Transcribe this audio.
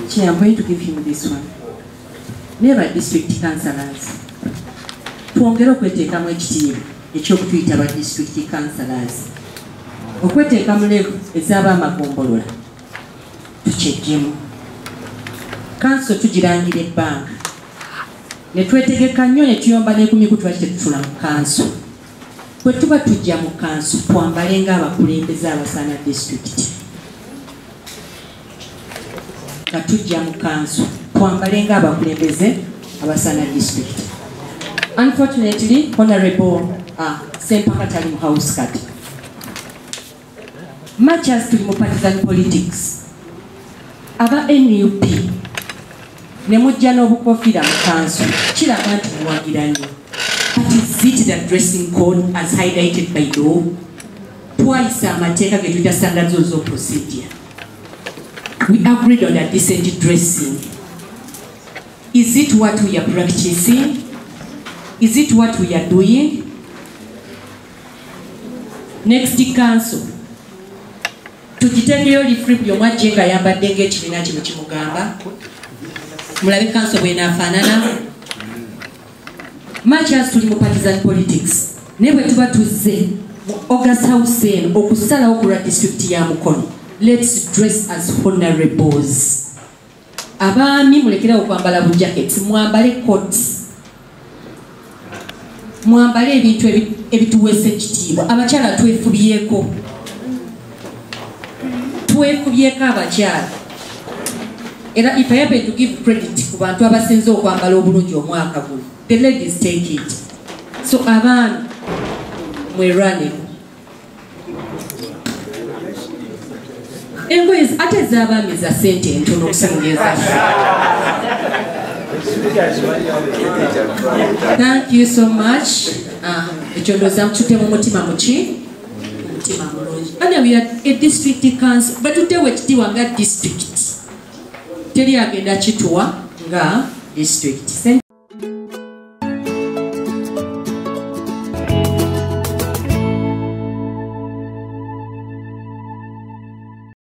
Chair, I'm going to give him this one. Never district councillors. Twongera okweteekamu ekitiibwa eky'okutuyita ba district councillors. Okweteeka mu level ez'abaamagombolola tukyeggyemu. Council tugirangira ebbanga. Ne twetegeka nnyo ne tuyomba n'ekumi ku twali tetutula mu council. Bwe tuba tujja mu council twambale ng'abakulembeze abasaana district. Nga tujja mu council twambale ng'abakulembeze abasaana district. Unfortunately, Honorable Sempaka tali mu house cut. Much as tuli mu partisan politics, aba NUP ne mujja n'obukofiira mu council kiraga nti muwagira nnyo. But is it the dressing code as highlighted by law? Twice amateeka ge tuyita standards of procedure. We agreed on a decent dressing. Is it what we are practicing? Is it what we are doing? Next council. Tujitegeyo lifrip yomwajje nga yambadde ng'ekibiina kino kimugamba. Mulabe council bw'enaafaanana. Much as tuli mu partisan politics, ne bwe tuba tuzze mu August House eno okusalawo ku lwa district ya Mukono. Let's dress as honorables. Abaami mulekera okwambala bu jackets, mwambale coats. Mwambale ebintu ebituweesa ekitiibwa. Abakyala twefubyeko. Twefubyeko abakyala. Era if I happen to give credit ku bantu abasinze okwambala obulungi omwaka guno, the ladies take it. So abaami mwerwane. Engoye ate ez'abaami za ssente entono okusinga. Thank you so much. Ekyo ndowooza mukitute mu mutima muki? Mutima mulungi. And we are a district council, but tuteewa ekitiibwa nga district. Teri agenda kituwa nga district.